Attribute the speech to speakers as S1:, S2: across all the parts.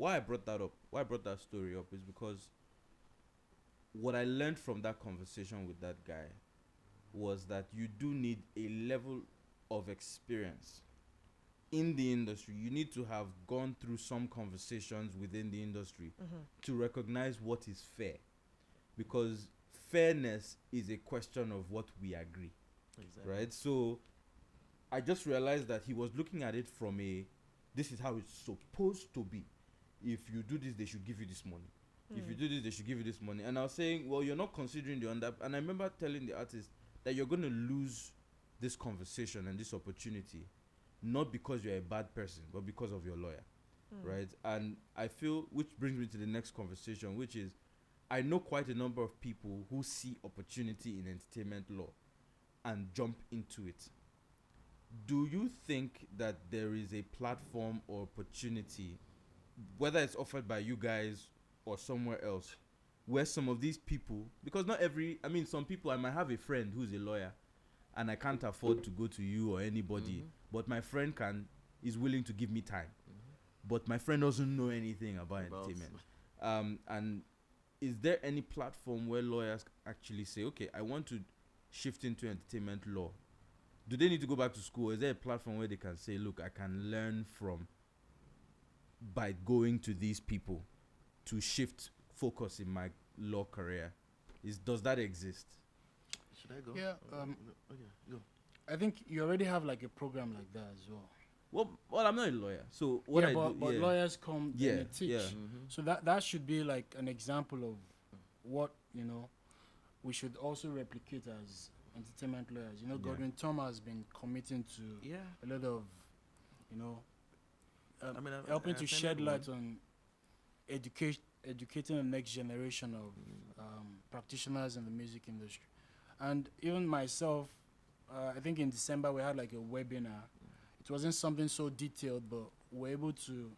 S1: why I brought that up, why I brought that story up is because what I learned from that conversation with that guy was that you do need a level of experience in the industry. You need to have gone through some conversations within the industry to recognize what is fair, because fairness is a question of what we agree. Exactly. Right? So I just realized that he was looking at it from a, this is how it's supposed to be. If you do this, they should give you this money. If you do this, they should give you this money. And I was saying, well, you're not considering the under. And I remember telling the artist that you're going to lose this conversation and this opportunity, not because you're a bad person, but because of your lawyer. Right? And I feel, which brings me to the next conversation, which is, I know quite a number of people who see opportunity in entertainment law and jump into it. Do you think that there is a platform or opportunity, whether it's offered by you guys or somewhere else, where some of these people, because not every, I mean, some people, I might have a friend who's a lawyer and I can't afford to go to you or anybody, but my friend is willing to give me time. But my friend doesn't know anything about entertainment. And is there any platform where lawyers actually say, okay, I want to shift into entertainment law? Do they need to go back to school? Is there a platform where they can say, look, I can learn from, by going to these people to shift focus in my law career? Does that exist?
S2: Should I go?
S3: Yeah.
S2: Okay, go.
S3: I think you already have like a program like that as well.
S1: Well, I'm not a lawyer, so what I do,
S3: but lawyers come and they teach.
S1: Yeah.
S3: So that should be like an example of what we should also replicate as entertainment lawyers. Godwin Tom has been committing to a lot of, helping to shed light on educating the next generation of practitioners in the music industry. And even myself, I think in December we had like a webinar. It wasn't something so detailed, but we're able to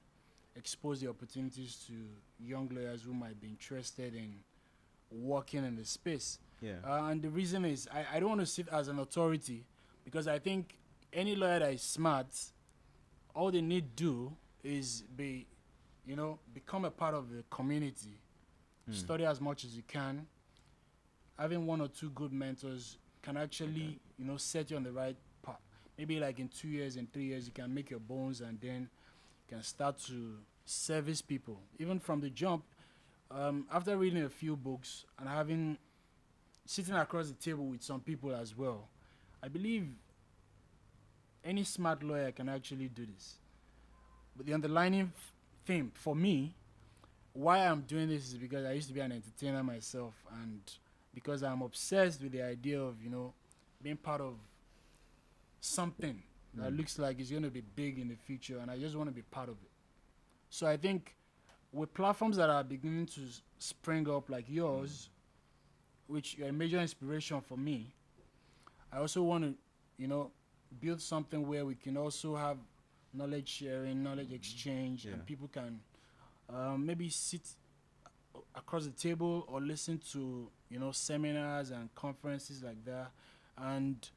S3: expose the opportunities to young lawyers who might be interested in working in the space.
S1: Yeah.
S3: And the reason is I don't want to sit as an authority, because I think any lawyer that is smart, all they need to do is become a part of the community, study as much as you can. Having one or two good mentors can actually, set you on the right path. Maybe like in 2 years, in 3 years, you can make your bones and then you can start to service people. Even from the jump, after reading a few books and sitting across the table with some people as well, I believe any smart lawyer can actually do this. But the underlying theme for me, why I'm doing this, is because I used to be an entertainer myself, and because I'm obsessed with the idea of, being part of something that looks like it's going to be big in the future, and I just want to be part of it. So I think with platforms that are beginning to spring up like yours, which are a major inspiration for me, I also want to, build something where we can also have knowledge sharing, knowledge exchange, and people can maybe sit across the table or listen to, seminars and conferences like that. And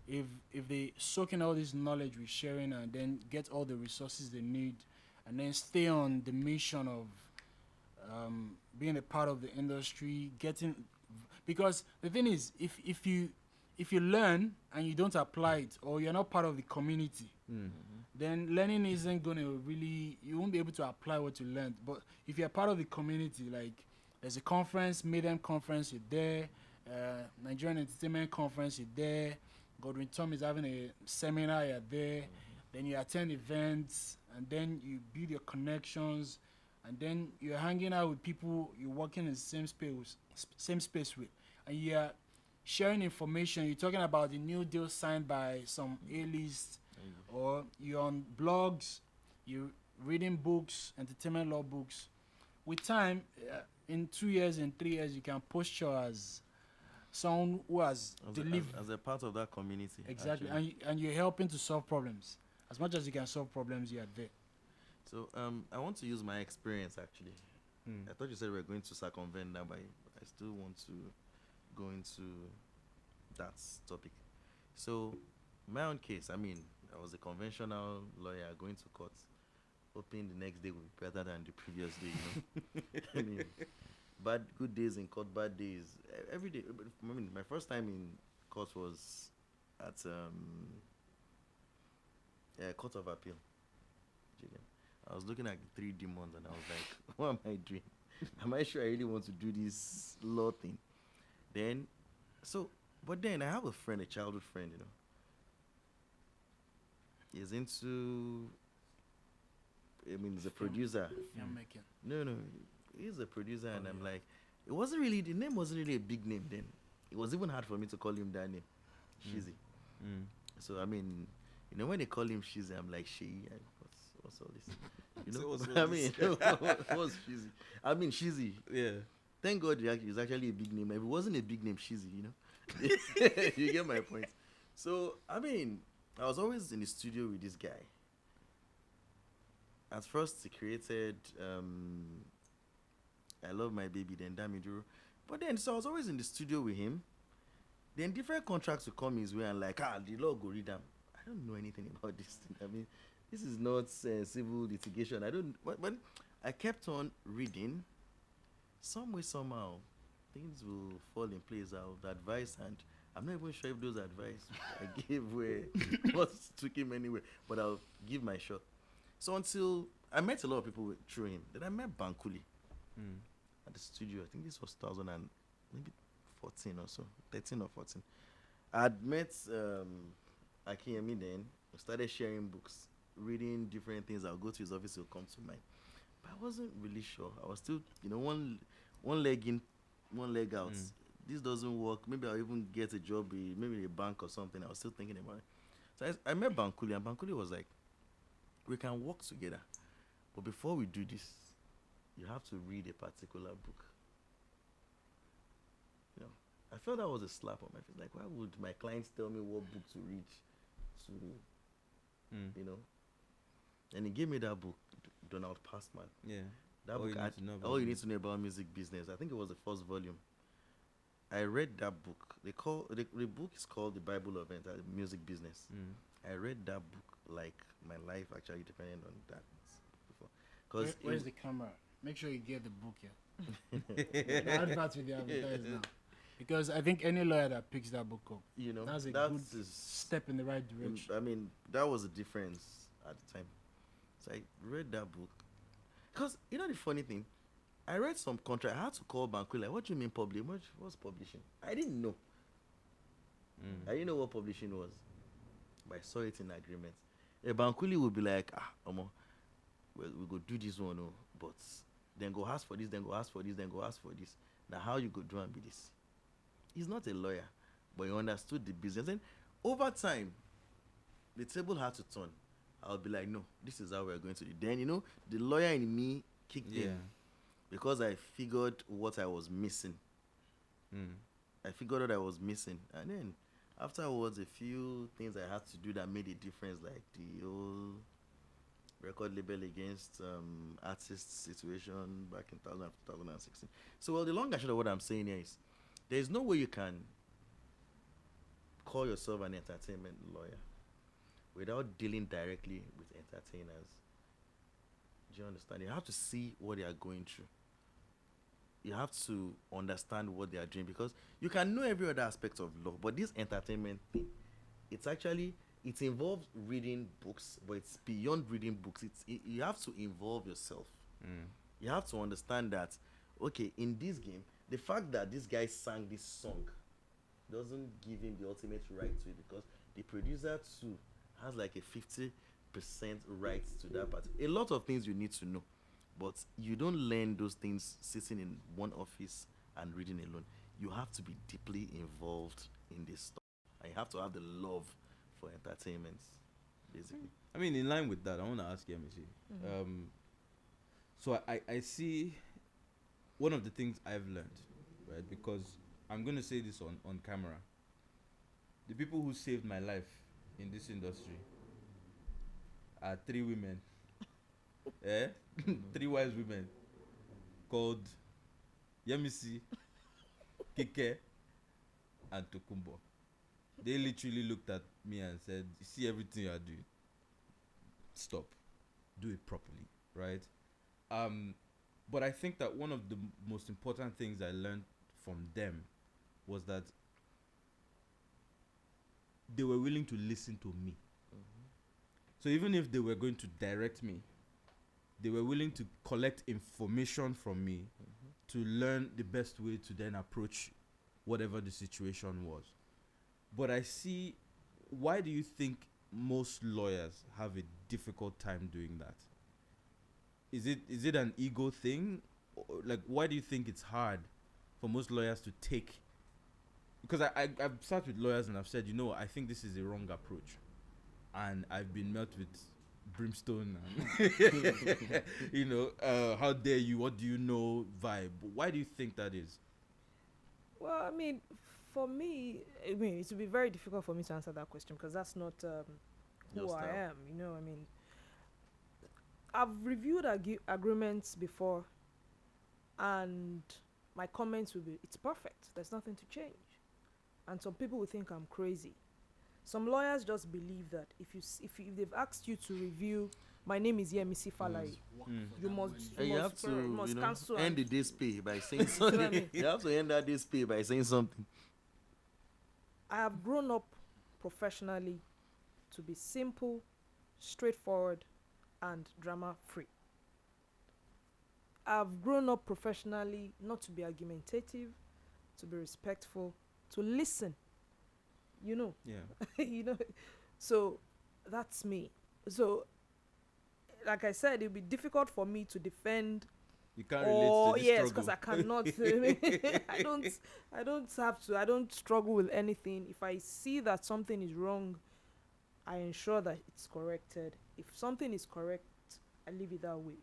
S3: if they soak in all this knowledge we're sharing and then get all the resources they need, and then stay on the mission of being a part of the industry, because the thing is, if you learn and you don't apply it, or you're not part of the community, then learning isn't going to really, you won't be able to apply what you learned. But if you're part of the community, like there's a conference, Maiden Conference, you're there, Nigerian Entertainment Conference, you're there, Godwin Tom is having a seminar, you're there, then you attend events, and then you build your connections, and then you're hanging out with people you're working in the same space with, and you're sharing information. You're talking about the new deal signed by some A-list, or you're on blogs, you're reading books, entertainment law books. With time, in 2 years, in 3 years, you can posture as someone who has delivered
S2: as a part of that community.
S3: Exactly, and you're helping to solve problems. As much as you can solve problems, you are there.
S2: So I want to use my experience actually. I thought you said we were going to circumvent that, but I still want to go into that topic. So my own case, I mean, I was a conventional lawyer going to court. hoping the next day will be better than the previous day. I mean, good days in court, bad days every day. But I mean, my first time in court was at Court of Appeal. I was looking at the 3 demons and I was like, what am I doing? Am I sure I really want to do this law thing? But then I have a friend, a childhood friend, He's into, he's a producer.
S3: Filmmaking.
S2: No, he's a producer, and I'm like, the name wasn't really a big name then. It was even hard for me to call him that name, Shizzy. So when they call him Shizzy, I'm like, what's all this? What's Shizzy? Shizzy.
S1: Yeah.
S2: Thank God it's actually a big name. If it wasn't a big name, Shizzy, you get my point. So I was always in the studio with this guy. At first, he created I Love My Baby, then Damiduro. But then, so I was always in the studio with him. Then different contracts would come his way and like, the law go read them. I don't know anything about this thing. This is not civil litigation. But I kept on reading. Some way, somehow, things will fall in place. I'll advise, and I'm not even sure if those advice I gave took him anywhere, but I'll give my shot. So until I met a lot of people through him. Then I met Bankuli at the studio. I think this was 2014 or so, 13 or 14. I had met Akiyemi then. We started sharing books, reading different things. I'll go to his office, he'll come to mine. But I wasn't really sure. I was still, one leg in, one leg out. This doesn't work. Maybe I'll even get a job, maybe a bank or something. I was still thinking about it. So I met Bankuli, and Bankuli was like, we can work together. But before we do this, you have to read a particular book. I felt that was a slap on my face. Like, why would my clients tell me what book to read? And he gave me that book, Donald Passman.
S1: Yeah.
S2: That book, all you need to know about music business. I think it was the first volume. I read that book. The book is called The Bible of Music Business. I read that book like my life actually depended on that before.
S3: Where's the camera? Make sure you get the book here. The advert with the advertise now. Because I think any lawyer that picks that book up, that's a good step in the right direction.
S2: That was a difference at the time. So I read that book. Because, the funny thing, I read some contract. I had to call Bankuli, like, what do you mean publishing? What's publishing? I didn't know. I didn't know what publishing was. But I saw it in agreement. A Bankuli would be like, we go do this one, but then go ask for this, then go ask for this, then go ask for this. Now, how you go do and be this? He's not a lawyer, but he understood the business. And over time, the table had to turn. I'll be like, no, this is how we're going to do. Then, the lawyer in me kicked in because I figured what I was missing. I figured what I was missing. And then afterwards, a few things I had to do that made a difference, like the whole record label against artists situation back in 2016. So, the long and short of what I'm saying here is, there's no way you can call yourself an entertainment lawyer without dealing directly with entertainers. Do you understand? You have to see what they are going through. You have to understand what they are doing, because you can know every other aspect of law, but this entertainment thing, it involves reading books, but it's beyond reading books. You have to involve yourself. You have to understand that, okay, in this game, the fact that this guy sang this song doesn't give him the ultimate right to it, because the producer too has like a 50% right to that part. A lot of things you need to know, but you don't learn those things sitting in one office and reading alone. You have to be deeply involved in this stuff, and you have to have the love for entertainment, basically.
S1: In line with that, I want to ask you, so I see one of the things I've learned, right? Because I'm going to say this on camera. The people who saved my life in this industry are 3 women. 3 wise women called Yemisi, Kike, and Tokumbo. They literally looked at me and said, you see everything you are doing? Stop. do it properly, right? But I think that one of the most important things I learned from them was that they were willing to listen to me. So even if they were going to direct me, they were willing to collect information from me to learn the best way to then approach whatever the situation was. But I see, why do you think most lawyers have a difficult time doing that? Is it an ego thing? Or, like, why do you think it's hard for most lawyers to take? Because I've sat with lawyers and I've said, I think this is a wrong approach. And I've been met with brimstone and, how dare you, what do you know vibe. Why do you think that is?
S4: Well, I mean, for me, it would be very difficult for me to answer that question because that's not who
S2: Your
S4: I
S2: style.
S4: am. I've reviewed agreements before, and my comments will be, it's perfect. There's nothing to change. And some people will think I'm crazy. Some lawyers just believe that if they've asked you to review, my name is Yemisi Falai, you must
S2: And you have to,
S4: cancel
S2: end the day's pay by saying something. You have to end that day's pay by saying something.
S4: I have grown up professionally to be simple, straightforward, and drama-free. I've grown up professionally not to be argumentative, to be respectful, to listen.
S1: Yeah.
S4: So that's me. So, like I said, it'll be difficult for me to defend.
S1: You can't relate to the
S4: yes,
S1: struggle.
S4: because I cannot. I don't struggle with anything. If I see that something is wrong, I ensure that it's corrected. If something is correct, I leave it that way.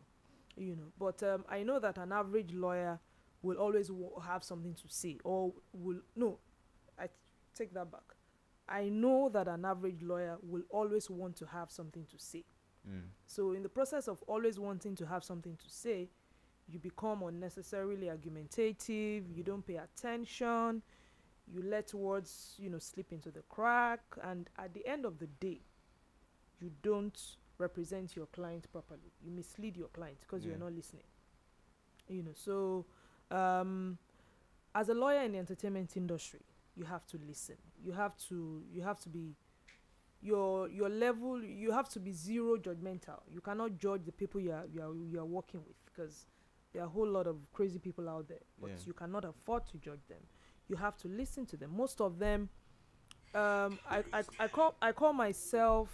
S4: But I know that an average lawyer will always have something to say, I take that back. I know that an average lawyer will always want to have something to say. So in the process of always wanting to have something to say, you become unnecessarily argumentative, you don't pay attention, you let words, slip into the crack, and at the end of the day, you don't represent your client properly. You mislead your client because you're not listening. So as a lawyer in the entertainment industry, you have to listen. You have to be your level. You have to be zero judgmental. You cannot judge the people you are working with because there are a whole lot of crazy people out there. But you cannot afford to judge them. You have to listen to them. Most of them, I call myself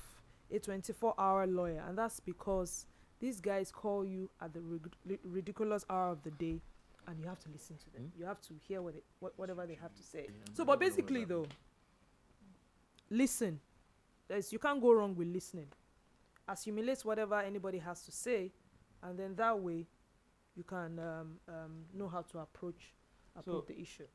S4: a 24-hour lawyer, and that's because these guys call you at the ridiculous hour of the day, and you have to listen to them. You have to hear whatever they have to say. So, but basically, though, listen. You can't go wrong with listening. Assimilate whatever anybody has to say, and then that way, you can know how to approach the issue.